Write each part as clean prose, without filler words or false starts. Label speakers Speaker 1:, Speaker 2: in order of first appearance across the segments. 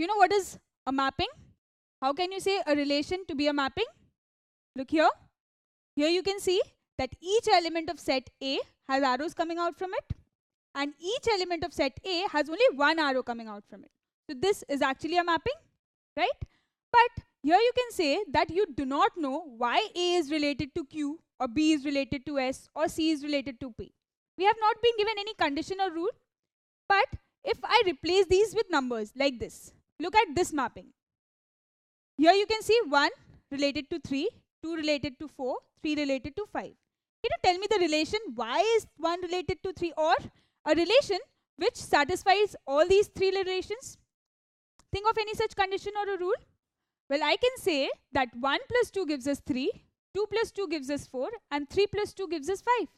Speaker 1: You know what is a mapping? How can you say a relation to be a mapping? Look here. Here you can see that each element of set A has arrows coming out from it, and each element of set A has only one arrow coming out from it. So this is actually a mapping, right? But here you can say that you do not know why A is related to Q, or B is related to S, or C is related to P. We have not been given any condition or rule. But if I replace these with numbers like this, look at this mapping. Here you can see 1 related to 3, 2 related to 4, 3 related to 5. Can you tell me the relation why is 1 related to 3, or a relation which satisfies all these three relations? Think of any such condition or a rule. Well, I can say that 1 plus 2 gives us 3, 2 plus 2 gives us 4, and 3 plus 2 gives us 5.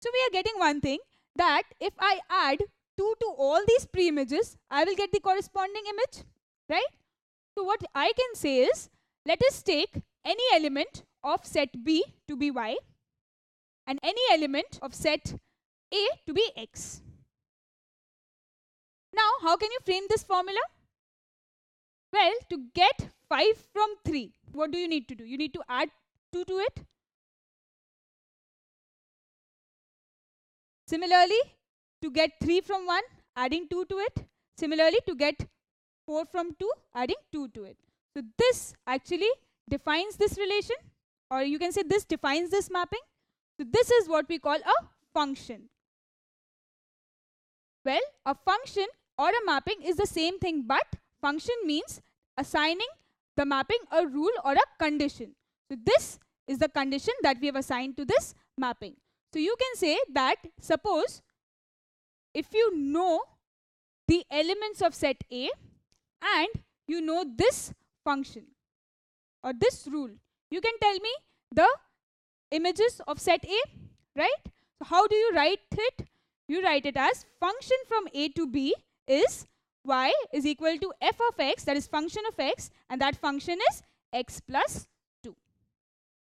Speaker 1: So we are getting one thing, that if I add 2 to all these pre-images, I will get the corresponding image, right? So what I can say is, let us take any element of set B to be Y and any element of set A to be X. Now, how can you frame this formula? Well, to get 5 from 3, what do you need to do? You need to add 2 to it. Similarly, to get 3 from 1, adding 2 to it. Similarly, to get 4 from 2, adding 2 to it. So this actually defines this relation, or you can say this defines this mapping. So this is what we call a function. Well, a function or a mapping is the same thing, but function means assigning the mapping a rule or a condition. So this is the condition that we have assigned to this mapping. So you can say that, suppose if you know the elements of set A and you know this function or this rule, you can tell me the images of set A, right? So how do you write it? You write it as function from A to B is y is equal to f of x, that is function of x, and that function is x plus 2.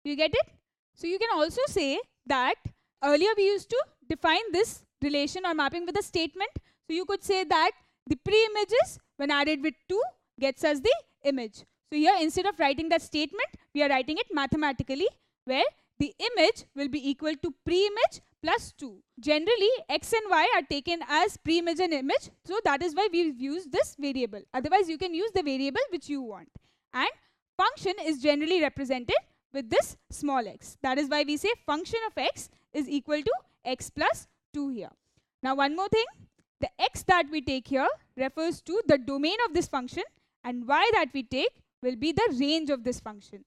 Speaker 1: You get it? So you can also say that earlier we used to define this relation or mapping with a statement. So you could say that the pre-images when added with 2 gets us the image. So here, instead of writing that statement, we are writing it mathematically, where the image will be equal to pre-image plus 2. Generally, x and y are taken as pre-image and image, so that is why we've used this variable. Otherwise, you can use the variable which you want. And function is generally represented with this small x. That is why we say function of x is equal to x plus 2 here. Now, one more thing. The x that we take here refers to the domain of this function, and y that we take will be the range of this function.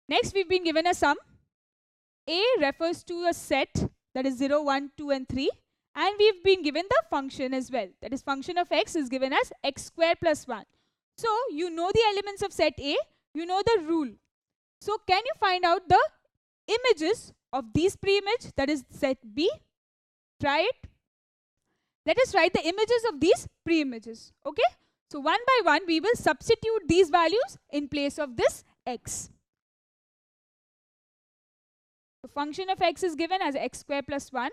Speaker 1: Next, we've been given a sum. A refers to a set, that is 0, 1, 2 and 3, and we've been given the function as well. That is, function of x is given as x square plus 1. So you know the elements of set A, you know the rule. So can you find out the images of these pre-image, that is set B? Try it. Let us write the images of these pre-images. Okay? So one by one we will substitute these values in place of this x. The function of x is given as x square plus 1.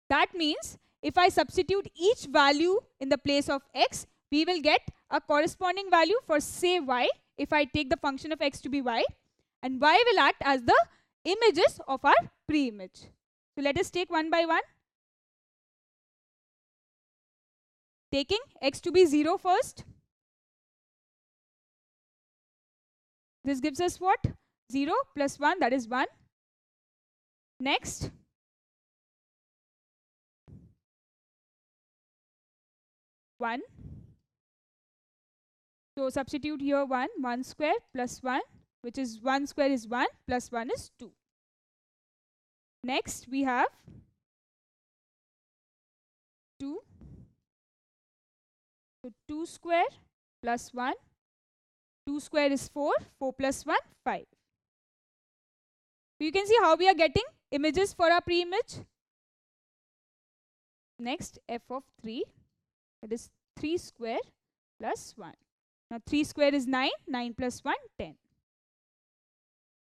Speaker 1: That means if I substitute each value in the place of x, we will get a corresponding value for, say, y, if I take the function of x to be y, and y will act as the images of our pre-image. So let us take one by one. Taking x to be 0 first. This gives us what? 0 plus 1, that is 1. Next, one. So substitute here 1, 1 square plus 1, which is 1 square is 1 plus 1 is 2. Next we have 2. So 2 square plus 1, 2 square is 4, 4 plus 1, 5. So you can see how we are getting images for our pre-image. Next, f of 3, that is 3 square plus 1. Now 3 square is 9, 9 plus 1, 10.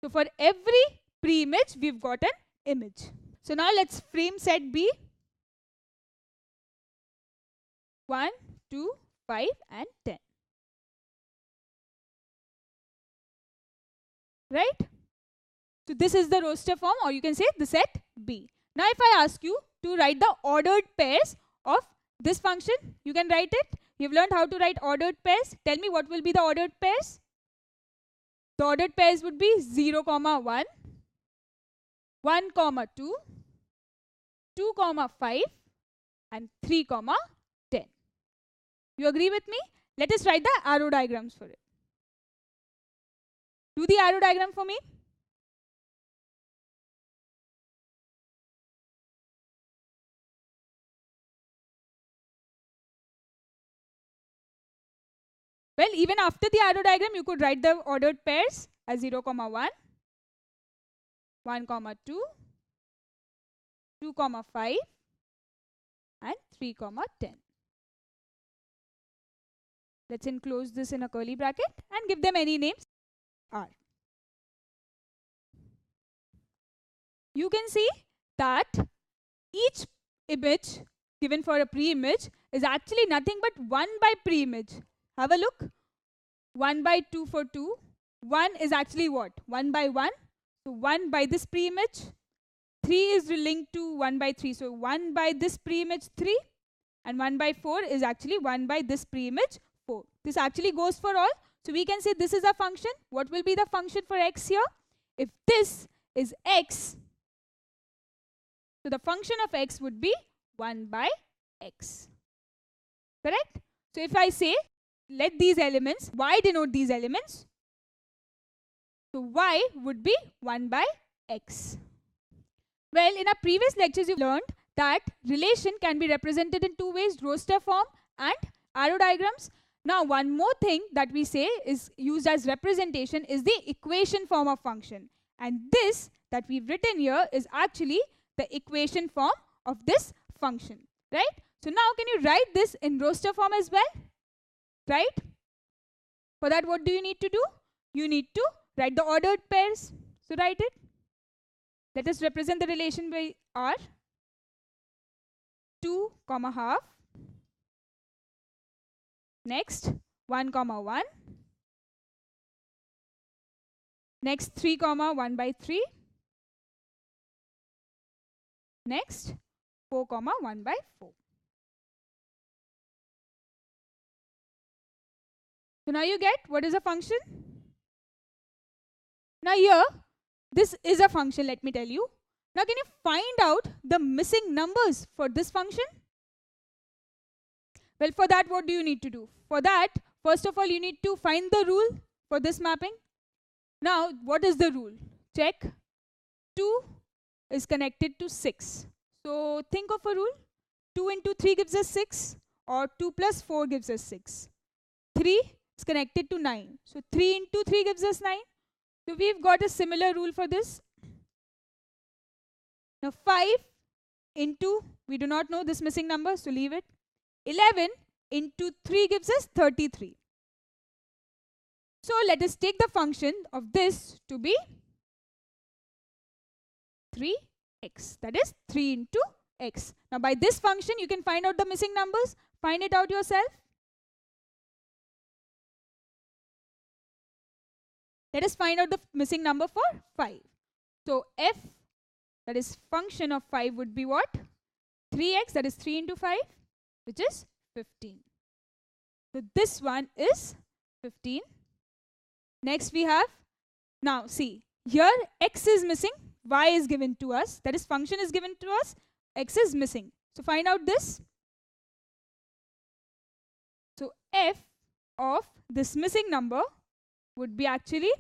Speaker 1: So for every pre-image, we've got an image. So now let's frame set B. 1, 2, 5 and 10. Right? So this is the roster form, or you can say the set B. Now if I ask you to write the ordered pairs of this function, you can write it. You've learned how to write ordered pairs. Tell me what will be the ordered pairs. The ordered pairs would be 0, 1, 1, 2, 2, 5 and 3, 10. You agree with me? Let us write the arrow diagrams for it. Do the arrow diagram for me. Well, even after the arrow diagram, you could write the ordered pairs as 0, 1, 1, 2, 2, 5 and 3, 10. Let's enclose this in a curly bracket and give them any names. R. You can see that each image given for a pre-image is actually nothing but 1 by pre-image. Have a look. 1 by 2 for 2. 1 is actually what? 1 by 1. So 1 by this pre-image. 3 is linked to 1 by 3. So 1 by this pre-image 3. And 1 by 4 is actually 1 by this pre-image 4. This actually goes for all. So we can say this is a function. What will be the function for x here? If this is x, so the function of x would be 1 by x. Correct? So if I say, let these elements, y denote these elements. So y would be 1 by x. Well, in our previous lectures, you learned that relation can be represented in two ways, roster form and arrow diagrams. Now, one more thing that we say is used as representation is the equation form of function. And this that we've written here is actually the equation form of this function, right? So now can you write this in roster form as well, right? For that, what do you need to do? You need to write the ordered pairs. So write it. Let us represent the relation by R. 2, half. Next, 1, 1. Next, 3, 1 by 3. Next, 4, 1 by 4. So now you get what is a function? Now here, this is a function, let me tell you. Now can you find out the missing numbers for this function? Well, for that, what do you need to do? For that, first of all, you need to find the rule for this mapping. Now, what is the rule? Check. 2 is connected to 6. So, think of a rule. 2 into 3 gives us 6, or 2 plus 4 gives us 6. 3 is connected to 9. So, 3 into 3 gives us 9. So, we've got a similar rule for this. Now, 5 into, we do not know this missing number, so leave it. 11 into 3 gives us 33. So let us take the function of this to be 3x. That is 3 into x. Now by this function you can find out the missing numbers. Find it out yourself. Let us find out the missing number for 5. So f, that is function of 5, would be what? 3x, that is 3 into 5. Which is 15. So this one is 15. Next we have, now see, here x is missing, y is given to us, that is function is given to us, x is missing. So find out this. So f of this missing number would be actually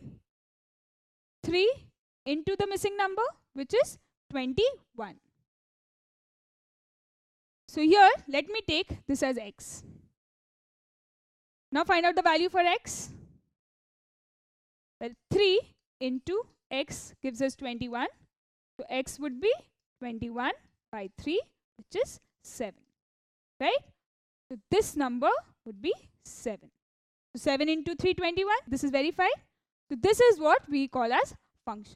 Speaker 1: 3 into the missing number, which is 21. So here, let me take this as x. Now find out the value for x. Well, 3 into x gives us 21. So x would be 21 by 3, which is 7. Right? So this number would be 7. So 7 into 3, 21. This is verified. So this is what we call as function.